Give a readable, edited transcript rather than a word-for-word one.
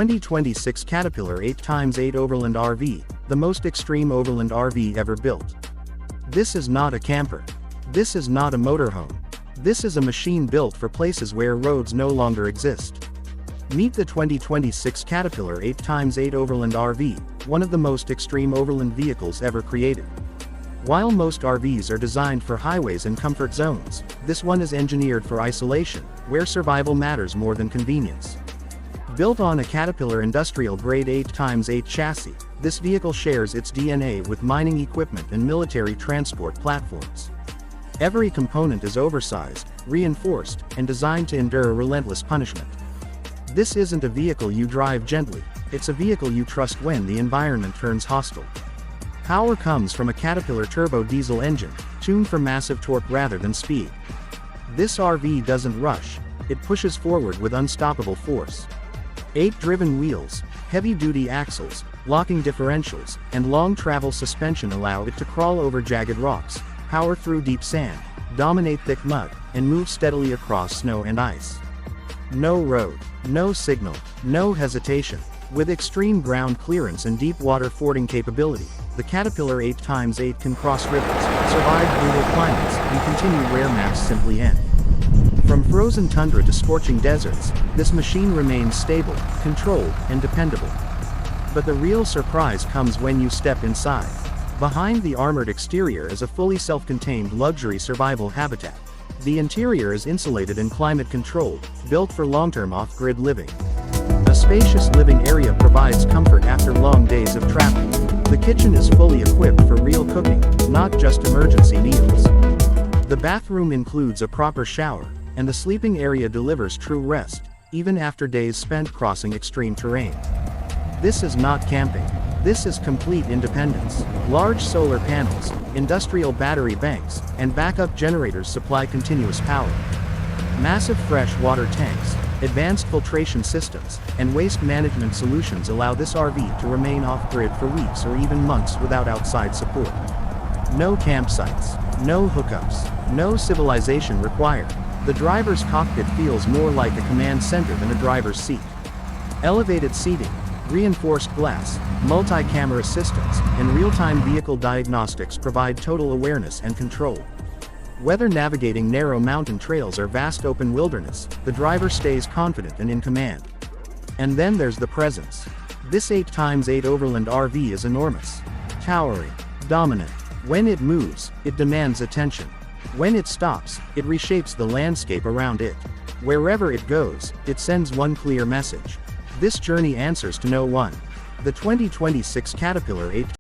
2026 Caterpillar 8x8 Overland RV, the most extreme Overland RV ever built. This is not a camper. This is not a motorhome. This is a machine built for places where roads no longer exist. Meet the 2026 Caterpillar 8x8 Overland RV, one of the most extreme overland vehicles ever created. While most RVs are designed for highways and comfort zones, this one is engineered for isolation, where survival matters more than convenience. Built on a Caterpillar industrial-grade 8x8 chassis, this vehicle shares its DNA with mining equipment and military transport platforms. Every component is oversized, reinforced, and designed to endure relentless punishment. This isn't a vehicle you drive gently, it's a vehicle you trust when the environment turns hostile. Power comes from a Caterpillar turbo diesel engine, tuned for massive torque rather than speed. This RV doesn't rush, it pushes forward with unstoppable force. 8 driven wheels, heavy-duty axles, locking differentials, and long-travel suspension allow it to crawl over jagged rocks, power through deep sand, dominate thick mud, and move steadily across snow and ice. No road, no signal, no hesitation. With extreme ground clearance and deep water fording capability, the Caterpillar 8x8 can cross rivers, survive brutal climates, and continue where maps simply end. From frozen tundra to scorching deserts, this machine remains stable, controlled, and dependable. But the real surprise comes when you step inside. Behind the armored exterior is a fully self-contained luxury survival habitat. The interior is insulated and climate-controlled, built for long-term off-grid living. A spacious living area provides comfort after long days of travel. The kitchen is fully equipped for real cooking, not just emergency meals. The bathroom includes a proper shower, and the sleeping area delivers true rest, even after days spent crossing extreme terrain. This is not camping. This is complete independence. Large solar panels, industrial battery banks, and backup generators supply continuous power. Massive fresh water tanks, advanced filtration systems, and waste management solutions allow this RV to remain off-grid for weeks or even months without outside support. No campsites, no hookups, no civilization required. The driver's cockpit feels more like a command center than a driver's seat. Elevated seating, reinforced glass, multi-camera systems, and real-time vehicle diagnostics provide total awareness and control. Whether navigating narrow mountain trails or vast open wilderness, the driver stays confident and in command. And then there's the presence. This 8x8 Overland RV is enormous. Towering. Dominant. When it moves, it demands attention. When it stops, it reshapes the landscape around it. Wherever it goes, it sends one clear message. This journey answers to no one. The 2026 Caterpillar 8